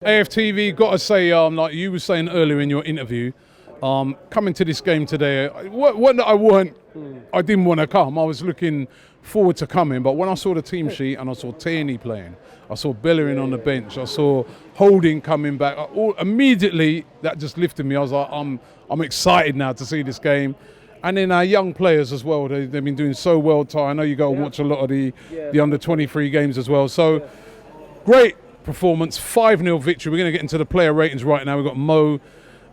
AFTV, got to say, like you were saying earlier in your interview, coming to this game today, I didn't want to come. I was looking forward to coming, but when I saw the team sheet and I saw Tierney playing, I saw Bellerin on the bench, I saw Holding coming back, immediately that just lifted me. I was like, I'm excited now to see this game. And then our young players as well, they've been doing so well, Ty. I know you go and watch a lot of the under-23 games as well. So, great performance, 5-0 victory. We're going to get into the player ratings right now. We've got Mo,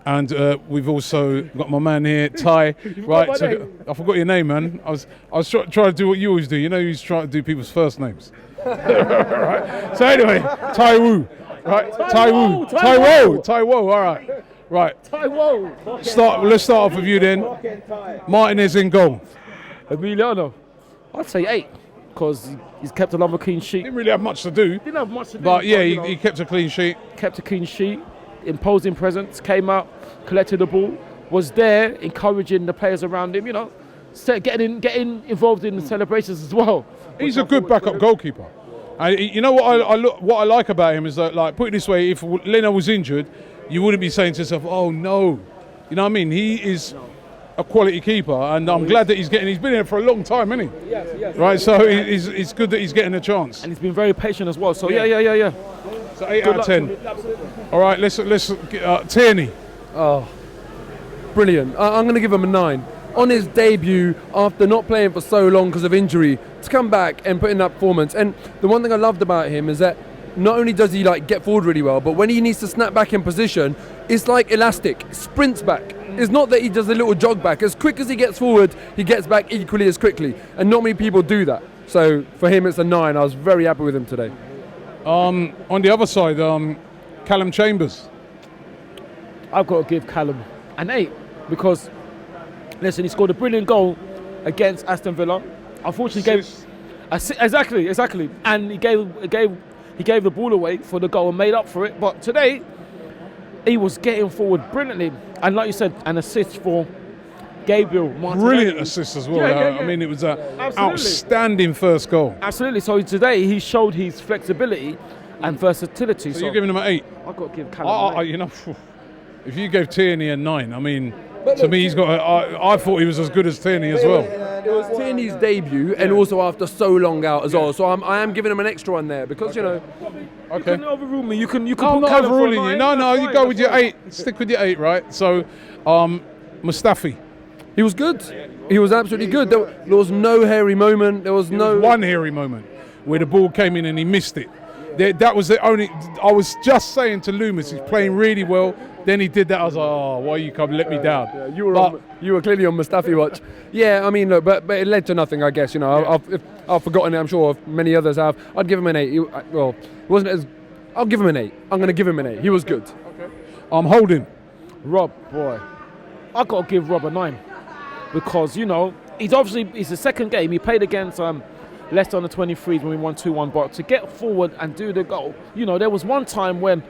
and we've also got my man here, Ty. Right, so I forgot your name, man. I was trying to do what you always do. You know, you used to try to do people's first names. Right. So anyway, Tai Wu. Right, Tai Wu. All right. Right. Let's start off with you then. Martinez in goal. Emiliano, I'd say 8, because he's kept another clean sheet. Didn't really have much to do. But yeah, he kept a clean sheet. Kept a clean sheet, imposing presence, came out, collected the ball, was there, encouraging the players around him, getting involved in the celebrations as well. He's a good backup goalkeeper. And you know what I like about him is that, like, put it this way, if Leno was injured, you wouldn't be saying to yourself, oh no. You know what I mean? He is a quality keeper, and I'm glad that he's been here for a long time, hasn't he? Yes. Right, so it's good that he's getting a chance. And he's been very patient as well, so yeah. So 8 out of 10. All right, let's Tierney. Oh, brilliant. I'm going to give him a 9. On his debut, after not playing for so long because of injury, to come back and put in that performance. And the one thing I loved about him is that not only does he get forward really well, but when he needs to snap back in position, it's like elastic, sprints back. It's not that he does a little jog back. As quick as he gets forward, he gets back equally as quickly. And not many people do that. So for him, it's a 9. I was very happy with him today. On the other side, Callum Chambers. I've got to give Callum an 8, because listen, he scored a brilliant goal against Aston Villa. Unfortunately, exactly, and he gave the ball away for the goal and made up for it. But today, he was getting forward brilliantly, and like you said, an assist for Gabriel Martinelli. Brilliant assist as well. Yeah. I mean, it was an outstanding first goal. Absolutely. So today he showed his flexibility and versatility. So you're giving him an 8? I've got to give Callum an 8. If you gave Tierney a 9, I mean, to me, he's got. I thought he was as good as Tierney as well. It was Tierney's debut, and also after so long out as well. So I am giving him an extra one there, because Okay. You can overrule me. You can. I'm not overruling you. No, you go with your 8. Stick with your 8, right? So, Mustafi. He was good. He was absolutely good. There was no hairy moment. There was one hairy moment where the ball came in and he missed it. That was the only. I was just saying to Loomis, he's playing really well. Then he did that. I was like, oh, why you come let me down? Yeah, you were clearly on Mustafi watch. Yeah, I mean, look, but it led to nothing, I guess. I've forgotten it. I'm sure many others have. I'd give him an 8. It wasn't as. I'll give him an 8. I'm going to give him an 8. He was good. Okay. I'm holding. Rob, boy, I got to give Rob a 9, because it's the second game he played against Leicester on the 23s when we won 2-1. But to get forward and do the goal, there was one time when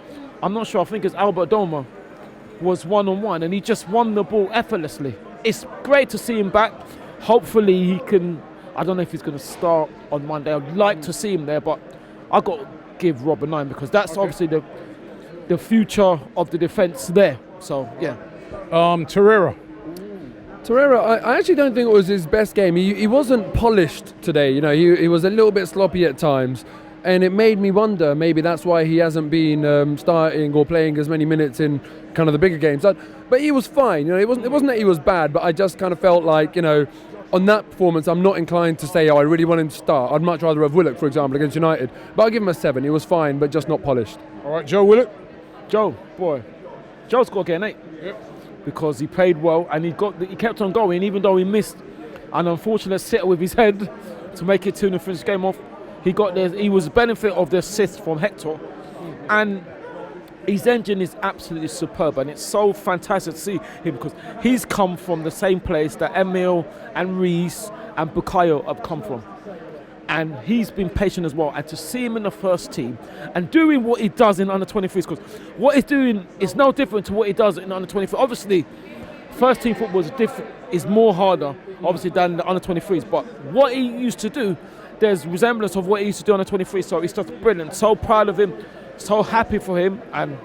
I'm not sure. I think it's Albert Doma was 1-on-1, and he just won the ball effortlessly. It's great to see him back. Hopefully he can. I don't know if he's going to start on Monday. I'd like to see him there, but I got to give Rob a 9, because that's obviously the future of the defence there. So yeah. Torreira, I actually don't think it was his best game. He wasn't polished today. He was a little bit sloppy at times. And it made me wonder, maybe that's why he hasn't been starting or playing as many minutes in kind of the bigger games. But he was fine. It wasn't that he was bad, but I just kind of felt like, on that performance, I'm not inclined to say, I really want him to start. I'd much rather have Willock, for example, against United. But I'll give him a 7. He was fine, but just not polished. All right, Joe Willock. Joe's got to get an 8. Yep. Because he played well and he kept on going, even though he missed an unfortunate sitter with his head to make it 2 and finish the game off. He was the benefit of the assist from Hector, and his engine is absolutely superb, and it's so fantastic to see him, because he's come from the same place that Emil and Reese and Bukayo have come from, and he's been patient as well. And to see him in the first team and doing what he does in under 23s, because what he's doing is no different to what he does in under 23. Obviously, first team football is more harder, obviously, than the under 23s. But what he used to do, there's resemblance of what he used to do on the 23, so he's just brilliant. So proud of him. So happy for him, and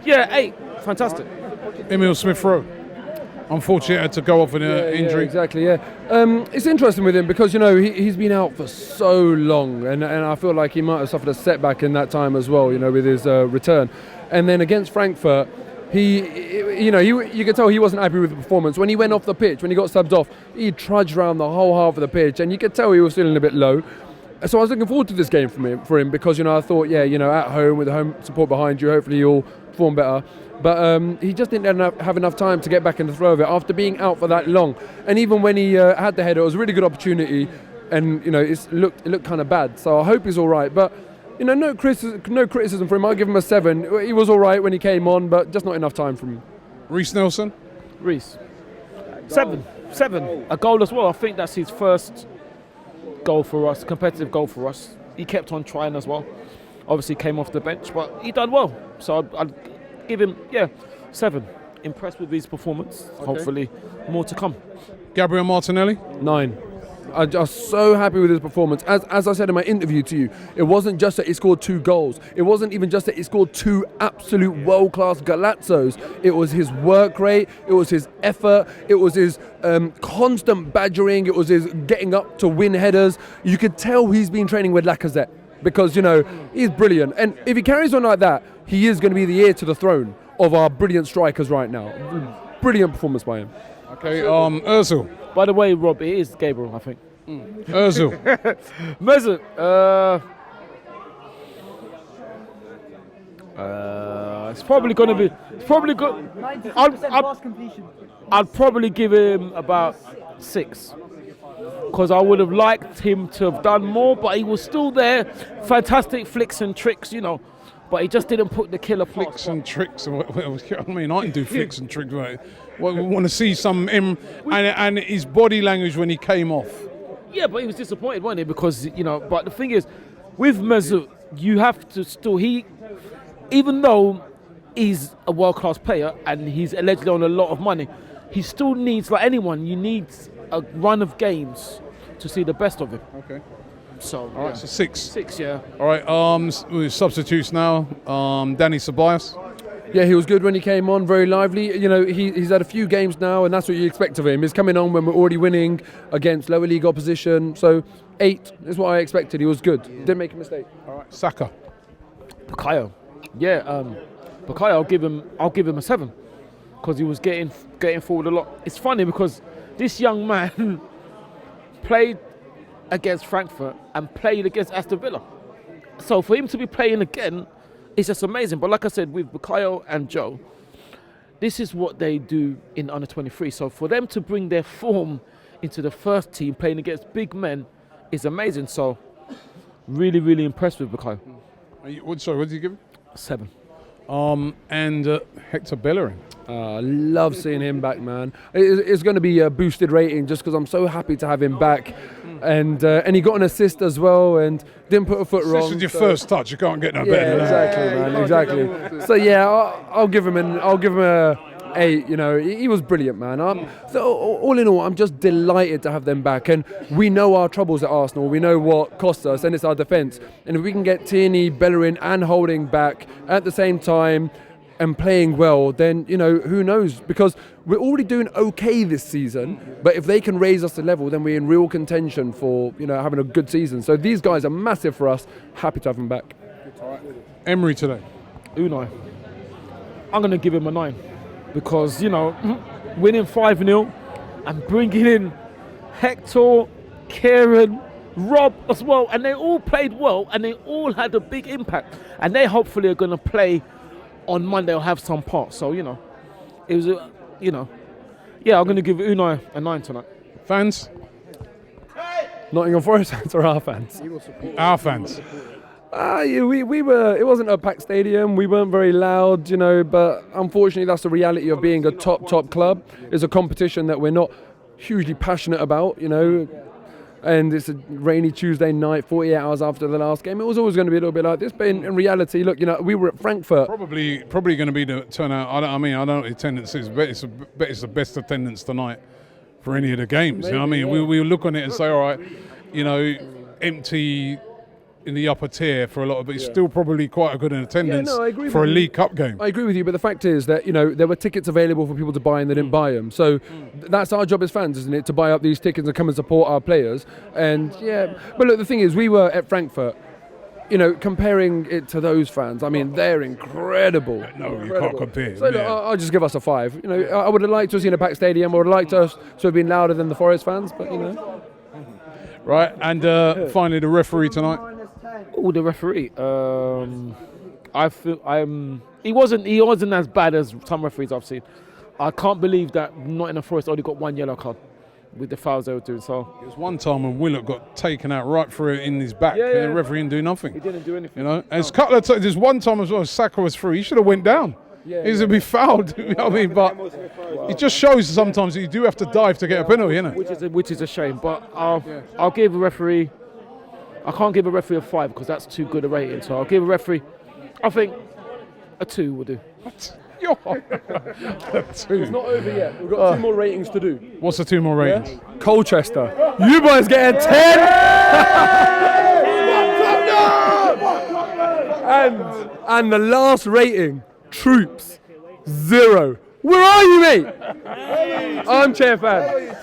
yeah, 8, fantastic. Emil Smith-Rowe. Unfortunately, had to go off with an injury. Yeah, exactly, yeah. It's interesting with him because, he's been out for so long, and I feel like he might have suffered a setback in that time as well, with his return. And then against Frankfurt, you could tell he wasn't happy with the performance. When he went off the pitch, when he got subbed off, he trudged around the whole half of the pitch, and you could tell he was feeling a bit low. So I was looking forward to this game for him because, I thought, at home with the home support behind you, hopefully he'll perform better. But he just didn't have enough time to get back in the throw of it after being out for that long. And even when he had the header, it was a really good opportunity, and it looked kind of bad. So I hope he's all right. But no criticism for him. I'll give him a 7. He was all right when he came on, but just not enough time for him. Reece Nelson. Reece, 7, a goal as well. I think that's his first goal for us, competitive goal for us. He kept on trying as well. Obviously came off the bench, but he done well. So I'd give him 7. Impressed with his performance. Okay. Hopefully more to come. Gabriel Martinelli. 9. I'm just so happy with his performance. As I said in my interview to you, it wasn't just that he scored 2 goals. It wasn't even just that he scored 2 absolute world-class golazzos. It was his work rate. It was his effort. It was his constant badgering. It was his getting up to win headers. You could tell he's been training with Lacazette because, he's brilliant. And if he carries on like that, he is going to be the heir to the throne of our brilliant strikers right now. Brilliant performance by him. Okay, Ozil. By the way, Rob, it is Gabriel, I think. Ozil. Mesut, it's probably going to be. It's probably good. 90% pass completion. I'd probably give him about 6. Because I would have liked him to have done more, but he was still there. Fantastic flicks and tricks, But he just didn't put the killer pass. Flicks and tricks. I can do flicks and tricks. Right? We want to see some him and his body language when he came off. Yeah, but he was disappointed, wasn't he? Because, but the thing is, with Mesut, you have to still, even though he's a world-class player and he's allegedly on a lot of money, he still needs, like anyone, you need a run of games to see the best of him. Okay. So, all right, so 6. 6, yeah. All right, with substitutes now. Danny Ceballos. Yeah, he was good when he came on, very lively. He's had a few games now, and that's what you expect of him. He's coming on when we're already winning against lower league opposition. So 8 is what I expected. He was good. Didn't make a mistake. All right, Saka. Bukayo. Yeah, Bukayo, I'll give him a 7 because he was getting forward a lot. It's funny because this young man played against Frankfurt and played against Aston Villa. So for him to be playing again, it's just amazing. But like I said, with Bukayo and Joe, this is what they do in under 23. So for them to bring their form into the first team playing against big men is amazing. So really, really impressed with Bukayo. What did you give him? 7. And Hector Bellerin. I love seeing him back, man. It's going to be a boosted rating just because I'm so happy to have him back. And he got an assist as well and didn't put a foot wrong. This is your first touch. You can't get no better than that. Exactly. So yeah, I'll give him a 8. He was brilliant, man. So all in all, I'm just delighted to have them back. And we know our troubles at Arsenal. We know what costs us, and it's our defence. And if we can get Tierney, Bellerin, and Holding back at the same time and playing well, then who knows? Because we're already doing okay this season. But if they can raise us the level, then we're in real contention for having a good season. So these guys are massive for us. Happy to have them back. Emery today. Unai. I'm going to give him a 9. Because, winning 5-0 and bringing in Hector, Kieran, Rob as well. And they all played well and they all had a big impact. And they hopefully are going to play on Monday or have some part. So, it was, I'm going to give Unai a 9 tonight. Fans? Nottingham Forest fans or our fans? Our fans. We were. It wasn't a packed stadium. We weren't very loud, but unfortunately, that's the reality of being a top club. It's a competition that we're not hugely passionate about, And it's a rainy Tuesday night, 48 hours after the last game. It was always going to be a little bit like this, but in reality, look, we were at Frankfurt. Probably going to be the turnout. I don't know what the attendance is, but it's the best attendance tonight for any of the games. Maybe, We look on it and say, all right, empty. in the upper tier for a lot of, but it's still probably quite a good in attendance I agree for a with you. League Cup game. I agree with you, but the fact is that, you know, there were tickets available for people to buy and they didn't buy them. So that's our job as fans, isn't it, to buy up these tickets and come and support our players. And but look, the thing is, we were at Frankfurt. You know, comparing it to those fans, I mean, they're incredible. No, you can't compare. So look, I'll just give us a 5. You know, I would have liked to have seen a packed stadium. I would have liked us to have been louder than the Forest fans, but you know. Right, and finally the referee tonight. Oh, the referee. I feel he wasn't as bad as some referees I've seen. I can't believe that Nottingham Forest only got 1 yellow card with the fouls they were doing. So It was one time when Willock got taken out right through in his back, and the referee didn't do nothing. he didn't do anything. You know, and it's a couple of times. There's one time as well, Saka was through. He should have went down. He's to be fouled. You know what I mean, but it just shows sometimes that you do have to dive to get a penalty, you know. Which is a shame. But I'll give a referee. I can't give a referee a 5 because that's too good a rating. So I'll give a referee, I think, a 2 will do. It's not over yet. We've got 2 more ratings to do. What's the 2 more ratings? Colchester, you boys get a 10. and the last rating, Troops, 0. Where are you, mate? Armchair fan.